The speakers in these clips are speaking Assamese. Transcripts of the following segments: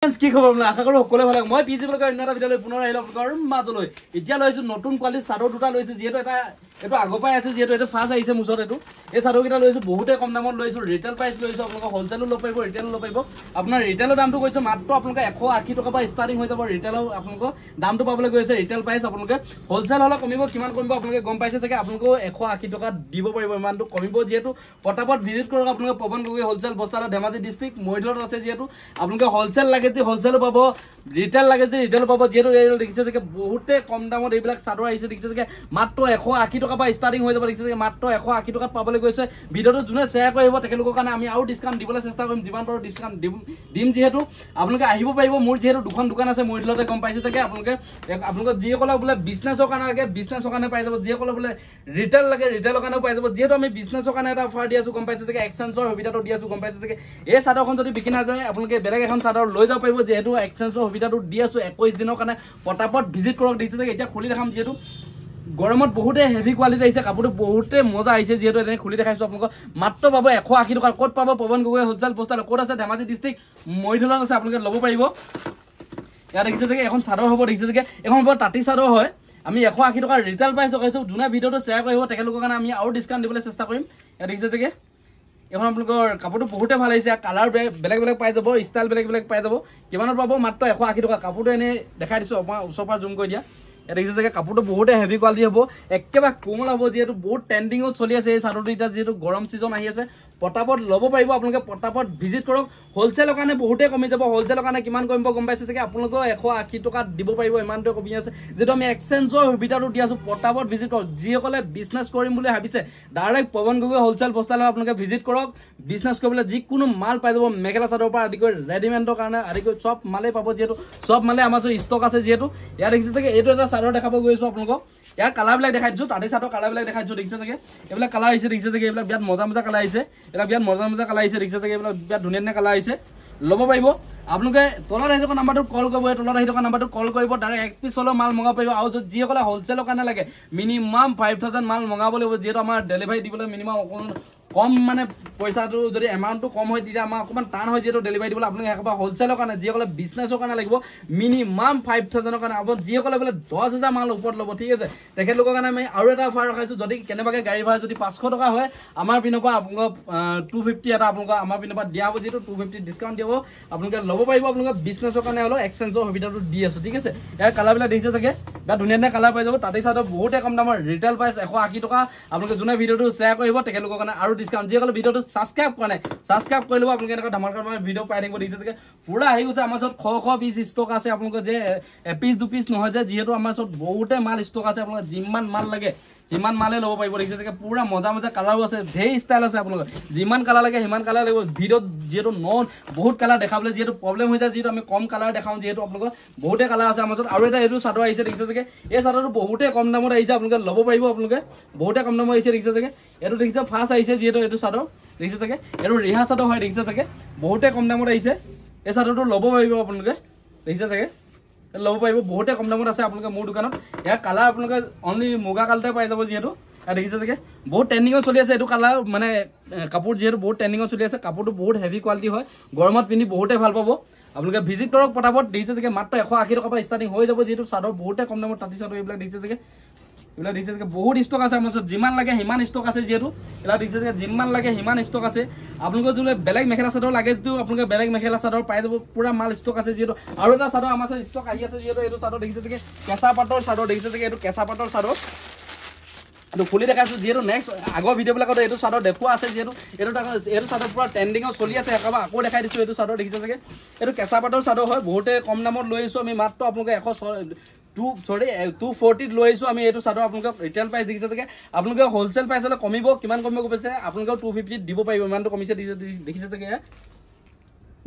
কি খবৰ মই আশা কৰো সকলোৱে ভালে মই পিজি ব্লগৰ অন্যটা ভিডিঅ'লৈ পুনৰ আহিলো আপোনালোকৰ মাজলৈ এতিয়া লৈছো নতুন কোৱালিটি চাদৰ দুটা লৈছো যেহেতু এটা আগপাই আছে যেহেতু এটা ফাৰ্স্ট আহিছে মুছত এটো এই চাদৰ কিটা লৈছো বহুতে কম দামত লৈছো ৰিটেল প্ৰাইস লৈছো আপোনালোকৰ হোলসেলো লব পাৰিব ৰিটেলো লব পাৰিব আপোনাৰ ৰিটেলৰ দামটো কৈছো মাত্ৰ আপোনালোকে 180 টকা পৰা ষ্টাৰ্টিং হৈ যাব ৰিটেলৰ আপোনালোকৰ দামটো পাবলৈ গৈছে ৰিটেল প্ৰাইস আপোনালোকে হোলসেল হলে কমিব কিমান কমিব আপোনালোকে গম পাইছে চাগে আপোনালোকে 180 টকা দিব পাৰিব ইমানটো কমিব যেহেতু পটাপট ভিজিট কৰক আপোনালোকে পৱন গগৈ হোলসেল বস্তাৰ ধেমাজি ডিস্ট্ৰিক্ট মইদলত আছে যেহেতু আপোনালোকে হোলসেল লাগে হোলসেল পাব ৰিটেল লাগে যে ৰিটেল পাব যেহেতু দেখিছে যে বহুতে কম দামত এইবিলাক চাদৰ আহিছে দেখিছে যে মাত্ৰ 180 টকা পৰা ষ্টাৰ্টিং হৈ যাব দেখিছে যে মাত্ৰ 180 টকাত পাবলৈ গৈছে ভিডিঅটো যোনে শেয়াৰ কৰিব তেখেতলোকৰ কাৰণে আমি আৰু ডিসকাউন্ট দিবলৈ চেষ্টা কৰিম যিমান পাৰো ডিসকাউন্ট দিম যেহেতু আপোনালোকে আহিব পাৰিব মোৰ যেহেতু দুখন দোকান আছে মইদলতে গম পাইছে যে আপোনালোকে যিসকলে বোলে বিজনেছৰ কাৰণে লাগে বিজনেছৰ কাৰণে পাই যাব যিসকলে বোলে ৰিটেল লাগে ৰিটেলৰ কাৰণেও পাই যাব যেহেতু আমি বিজনেছৰ কাৰণে এটা অফাৰ দি আছো গম পাইছে যে এক্সচেঞ্জৰ সুবিধাটো দি আছো গম পাইছে যে এই চাদৰখন যদি বিকি নাযায় আপোনালোকে বেলেগ এখন চাদৰ লৈ যাব পাৰিব যেহেতু এক্সচেঞ্জৰ সুবিধাটো দি আছো 21 দিনৰ কাৰণে পটাপট ভিজিট কৰক দেখিছে যে এতিয়া খুলি দেখাম যেহেতু গৰমত বহুতে হেভি কোৱালিটি আহিছে কাপোৰটো বহুতে মজা আহিছে যেহেতু এনে খুলি দেখাইছো আপোনালোকক মাত্ৰ পাব 180 টকা ক'ত পাব পৱন গগৈ হোলসেল পোষ্টাৰ ক'ত আছে ধেমাজি ডিস্ট্ৰিক্ট মইদলত আছে আপোনালোকে ল'ব পাৰিব ইয়াত দেখিছে যে এখন চাদৰ হ'ব দেখিছে যে এখন হ'ব তাঁতি চাদৰ হয় আমি 180 টকা ৰিটেল প্ৰাইস দেখাইছো যোনে ভিডিঅটো শেয়াৰ কৰিব তেখেতলোকৰ কাৰণে আমি আৰু ডিসকাউন্ট দিবলৈ চেষ্টা কৰিম ইয়াত দেখিছে যে এখন আপোনালোকৰ কাপোৰটো বহুতে ভাল আহিছে কালাৰ বেলেগ বেলেগ পাই যাব ষ্টাইল বেলেগ বেলেগ পাই যাব কিমানত পাব মাত্ৰ 180 টকা কাপোৰটো এনে দেখাই দিছো আপোনাৰ ওচৰৰ পৰা জুম কৰি দিয়া দেখিছে যে কাপোৰটো বহুতে হেভি কোৱালিটি হ'ব একেবাৰে কোমল হ'ব যেহেতু বহুত ট্ৰেন্ডিংত চলি আছে এই চাদৰটো এতিয়া যেহেতু গৰম সিজন আহি আছে পটাপট ল'ব পাৰিব আপোনালোকে পটাপট ভিজিট কৰক হোলসেলৰ কাৰণে বহুতে কমি যাব হোলসেলৰ কাৰণে কিমান কমিব গম পাইছে যে আপোনালোকে 180 টকা দিব পাৰিব ইমানটো কমি আছে যেটো আমি এক্সচেঞ্জৰ সুবিধাটো দি আছো পটাপট ভিজিট কৰক যিসকলে বিজনেছ কৰিম বুলি ভাবিছে ডাইৰেক্ট পৱন গগৈ হোলসেল বস্তালৈ আপোনালোকে ভিজিট কৰক বিজনেছ কৰিবলৈ যিকোনো মাল পাই যাব মেখেলা চাদৰৰ পৰা আদি কৰি ৰেডিমেডৰ কাৰণে আদি কৰি সব মালে পাব যেহেতু সব মালে আমাৰ ষ্টক আছে যেহেতু ইয়াত দেখিছে যে এইটো এটা চাদৰ দেখাব গৈছো আপোনালোকক ইয়াৰ কালাৰ বিলাক দেখাই দিছো তাতে চাদৰ কালাৰ বিলাক দেখাই দিছো দেখিছে যে এইবিলাক কালাৰ আহিছে দেখিছে যে এইবিলাক বিয়াত মজা মজা কালাৰ আহিছে এটা বিয়াত মজা মজা কালাৰ আহিছে দেখিছে যে এইবিলাক বিয়াত ধুনীয়া ধুনীয়া কালাৰ আহিছে ল'ব পাৰিব আপোনালোকে তলত আহি থকা নাম্বাৰটো কল কৰিব তলত আহি থকা নাম্বাৰটো কল কৰিব ডাইৰেক্ট এক পিছ হলেও মাল মগাব পাৰিব আৰু যিসকলে হোলসেলৰ কাৰণে লাগে মিনিমাম 5000 মাল মগাব লাগিব যিহেতু আমাৰ ডেলিভাৰী দিবলৈ মিনিমাম কম মানে পইচাটো যদি এমাউন্টটো কম হয় তেতিয়া আমাৰ অকমান টান হয় যেটো ডেলিভাৰী দিবলৈ আপোনালোকে একবাৰ হোলসেলৰ কাৰণে যিসকলে বিজনেছৰ কাৰণে লাগিব মিনিমাম 5000 কাৰণে আপুনি যিসকলে বোলে 10000 মাল ওপৰত ল'ব ঠিক আছে তেখেতলোকৰ কাৰণে আমি আৰু এটা অফাৰ ৰাখিছো যদি কেনেবাকে গাড়ী ভাড়া যদি 500 টকা হয় আমাৰ পিনৰ পৰা আপোনালোক 250 এটা আপোনালোক আমাৰ পিনৰ পৰা দিয়া হ'ব যেটো 250 ডিসকাউন্ট দিব আপোনালোকে ল'ব পাৰিব আপোনালোকে বিজনেছৰ কাৰণে হলো এক্সচেঞ্জৰ সুবিধাটো দি আছে ঠিক আছে ইয়াৰ কালাৰ বিলাক দেখিছে চাগে বা ধুনীয়া ধুনীয়া কালাৰ পাই যাব তাতে চাদৰ বহুতে কম দামৰ ৰিটেল প্ৰাইস 180 টকা আপোনালোকে যোনে ভিডিঅটো শেয়াৰ কৰিব তেখেতলোকৰ কাৰণে আৰু ডিসকাউন্ট যিসকলে ভিডিঅটো সাবস্ক্ৰাইব কৰা নাই সাবস্ক্ৰাইব কৰি লব আপোনালোকে এনেকা ধামাল ধামাল ভিডিঅ পাই থাকিব দেখিছে যে পুৰা আহি গৈছে আমাৰ ওচৰত খ পিস ষ্টক আছে আপোনালোকে যে এপিস দুপিস নহয় যে যেহেতু আমাৰ ওচৰত বহুতে মাল ষ্টক আছে আপোনালোকে যিমান মাল লাগে যিমান মালে ল'ব পাৰিব দেখিছে যে পুৰা মজা মজা কালাৰো আছে ধেৰ ষ্টাইল আছে আপোনালোকে যিমান কালাৰ লাগে সিমান কালাৰ লাগিব ভিডিঅত যেহেতু নন বহুত কালাৰ দেখাবলৈ যেহেতু প্ৰবলেম হৈ যায় যেহেতু আমি কম কালাৰ দেখাওঁ যেহেতু আপোনালোকৰ বহুতে কালাৰ আছে আমাৰ ওচৰত আৰু এটা এইটো চাদৰ আহিছে দেখিছে যে এই চাদৰটো বহুতে কম দামত আহিছে আপোনালোকে ল'ব পাৰিব আপোনালোকে বহুতে কম দামত আহিছে দেখিছে যে এইটো দেখিছে ফাৰ্স্ট আহিছে যেহেতু এইটো চাদৰ দেখিছে যে এইটো ৰিহা চাদৰ হয় দেখিছে যে বহুতে কম দামত আহিছে এই চাদৰটো ল'ব পাৰিব আপোনালোকে দেখিছে যে ল'ব পাৰিব বহুতে কম দামত আছে আপোনালোকে মোৰ দোকানত ইয়াৰ কালাৰ আপোনালোকে অনলি মুগা কালাৰতে পাই যাব যেহেতু দেখিছে যে বহুত ট্ৰেন্ডিংত চলি আছে এইটো কালাৰ মানে কাপোৰ যেহেতু বহুত ট্ৰেন্ডিংত চলি আছে কাপোৰটো বহুত হেভি কোৱালিটি হয় গৰমত পিন্ধি বহুতে ভাল পাব আপোনালোকে ভিজিট কৰক পটাপট দেখিছে যে মাত্ৰ 180 টকা পৰা ষ্টাৰ্টিং হৈ যাব যেহেতু চাদৰ বহুতে কম দামত তাঁতি চাদৰ এইবিলাক দেখিছে যে এইবিলাক দেখিছে যে বহুত ষ্টক আছে আমাৰ ওচৰত যিমান লাগে সিমান ষ্টক আছে যেহেতু এইবিলাক দেখিছে যে যিমান লাগে সিমান ষ্টক আছে আপোনালোকে যদি বেলেগ মেখেলা চাদৰ লাগে যদি আপোনালোকে বেলেগ মেখেলা চাদৰ পাই যাব পুৰা মাল ষ্টক আছে যেহেতু আৰু এটা চাদৰ আমাৰ ওচৰত ষ্টক আহি আছে যেহেতু এইটো চাদৰ দেখিছে যে কেঁচা পাটৰ চাদৰ দেখিছে যে এইটো কেঁচা পাটৰ চাদৰ এইটো খুলি দেখাইছো যেহেতু নেক্সট আগৰ ভিডিঅ'বিলাকত এইটো চাদৰ দেখুৱা আছে যেহেতু এইটো চাদৰ পুৰা ট্ৰেন্ডিংত চলি আছে একেবাৰে আকৌ দেখাই দিছো এইটো চাদৰ দেখিছে যে এইটো কেঁচা পাটৰ চাদৰ হয় বহুতে কম দামত লৈ আহিছো আমি মাত্ৰ আপোনালোকে 240 লৈ আহিছো আমি এইটো চাদৰ আপোনালোকক ৰিটেল প্ৰাইস দেখিছে যে আপোনালোকে হোলসেল প্ৰাইস হলে কমিব কিমান কমিব কৈছে আপোনালোকে 250 দিব পাৰিব ইমানটো কমিছে দেখিছে যে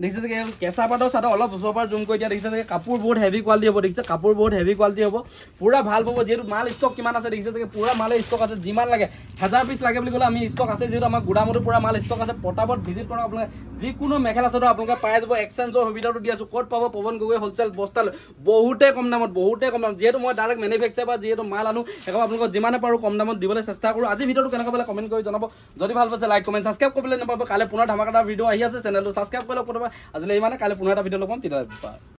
দেখিছে যে কেঁচা পাটৰ চাদৰ অলপ ওচৰৰ পৰা জুম কৰি দিয়া দেখিছে যে কাপোৰ বহুত হেভি কোৱালিটি হ'ব দেখিছে কাপোৰ বহুত হেভি কোৱালিটি হ'ব পুৰা ভাল পাব যেহেতু মাল ষ্টক কিমান আছে দেখিছে যে পুৰা মালে ষ্টক আছে যিমান লাগে 1000 পিস লাগে বুলি ক'লে আমি ষ্টক আছে যেহেতু আমাৰ গুদামতো পুৰা মাল ষ্টক আছে পটাপট ভিজিট কৰক আপোনালোকে যিকোনো মেখেলা চাদৰ আপোনালোকে পাই যাব এক্সচেঞ্জৰ সুবিধাটো দি আছো ক'ত পাব পৱন গগৈ হোলসেল বস্তাল বহুতে কম দামত যেহেতু মই ডাইৰেক্ট মেনুফেকচাৰ বা যেহেতু মাল আনো একবাৰ আপোনালোকক যিমানে পাৰো কম দামত দিবলৈ চেষ্টা কৰো আজি ভিডিঅটো কেনেকুৱা পালে কমেন্ট কৰি জনাব যদি ভাল পাইছে লাইক কমেন্ট সাবস্ক্ৰাইব কৰিবলৈ নাপাব কালে পুনৰ ধামাকাদাৰ ভিডিঅ' আহি আছে চেনেলটো সাবস্ক্ৰাইব কৰি লওক আজিলৈ ইমানে, কাইলৈ পুনৰ এটা ভিডিঅ' লগ পাম, তেতিয়াহ'লে